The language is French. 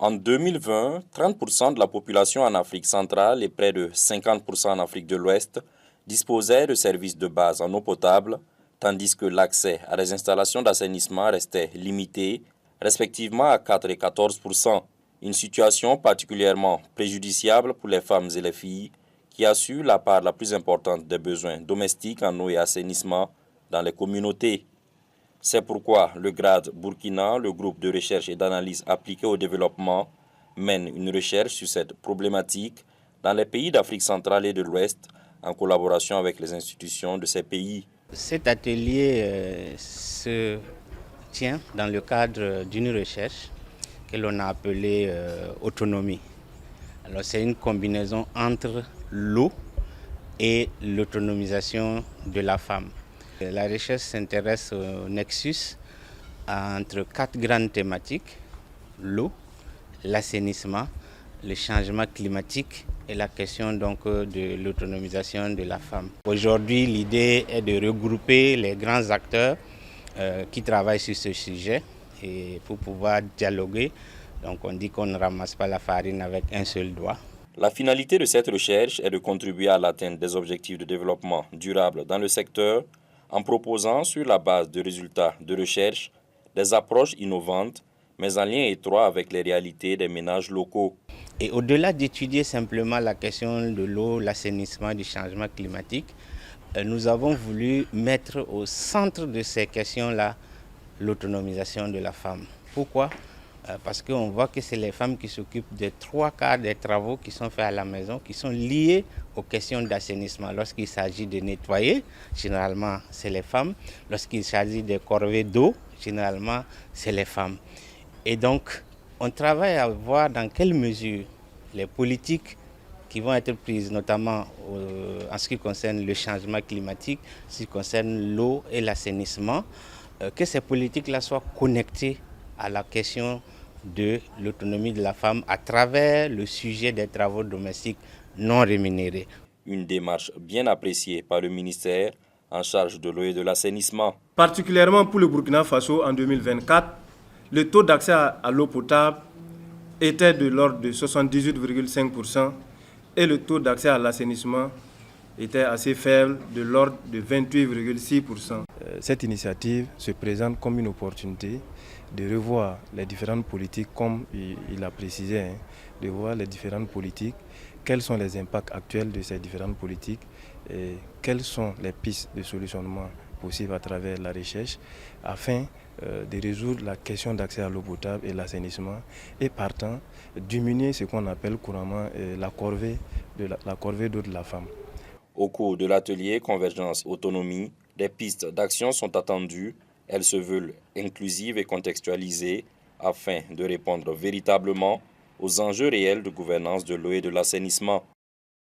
En 2020, 30% de la population en Afrique centrale et près de 50% en Afrique de l'Ouest disposaient de services de base en eau potable, tandis que l'accès à des installations d'assainissement restait limité, respectivement à 4 et 14%, une situation particulièrement préjudiciable pour les femmes et les filles qui assurent la part la plus importante des besoins domestiques en eau et assainissement dans les communautés. C'est pourquoi le GRAD Burkina, le groupe de recherche et d'analyse appliquée au développement, mène une recherche sur cette problématique dans les pays d'Afrique centrale et de l'Ouest en collaboration avec les institutions de ces pays. Cet atelier se tient dans le cadre d'une recherche que l'on a appelée autonomie. Alors c'est une combinaison entre l'eau et l'autonomisation de la femme. La recherche s'intéresse au nexus entre 4 grandes thématiques: l'eau, l'assainissement, le changement climatique et la question donc de l'autonomisation de la femme. Aujourd'hui, l'idée est de regrouper les grands acteurs qui travaillent sur ce sujet et pour pouvoir dialoguer. Donc on dit qu'on ne ramasse pas la farine avec un seul doigt. La finalité de cette recherche est de contribuer à l'atteinte des objectifs de développement durable dans le secteur en proposant sur la base de résultats de recherche des approches innovantes mais en lien étroit avec les réalités des ménages locaux. Et au-delà d'étudier simplement la question de l'eau, l'assainissement, du changement climatique, nous avons voulu mettre au centre de ces questions-là l'autonomisation de la femme. Pourquoi ? Parce qu'on voit que c'est les femmes qui s'occupent des 3/4 des travaux qui sont faits à la maison, qui sont liés aux questions d'assainissement. Lorsqu'il s'agit de nettoyer, généralement c'est les femmes. Lorsqu'il s'agit des corvées d'eau, généralement c'est les femmes. Et donc on travaille à voir dans quelle mesure les politiques qui vont être prises, notamment en ce qui concerne le changement climatique, en ce qui concerne l'eau et l'assainissement, que ces politiques-là soient connectées à la question de l'autonomie de la femme à travers le sujet des travaux domestiques non rémunérés. Une démarche bien appréciée par le ministère en charge de l'eau et de l'assainissement. Particulièrement pour le Burkina Faso en 2024, le taux d'accès à l'eau potable était de l'ordre de 78,5% et le taux d'accès à l'assainissement était assez faible, de l'ordre de 28,6%. Cette initiative se présente comme une opportunité de revoir les différentes politiques, comme il a précisé, de voir les différentes politiques, quels sont les impacts actuels de ces différentes politiques et quelles sont les pistes de solutionnement possibles à travers la recherche afin de résoudre la question d'accès à l'eau potable et l'assainissement et partant diminuer ce qu'on appelle couramment la corvée d'eau de la femme. Au cours de l'atelier Convergence Autonomie, des pistes d'action sont attendues. Elles se veulent inclusives et contextualisées afin de répondre véritablement aux enjeux réels de gouvernance de l'eau et de l'assainissement.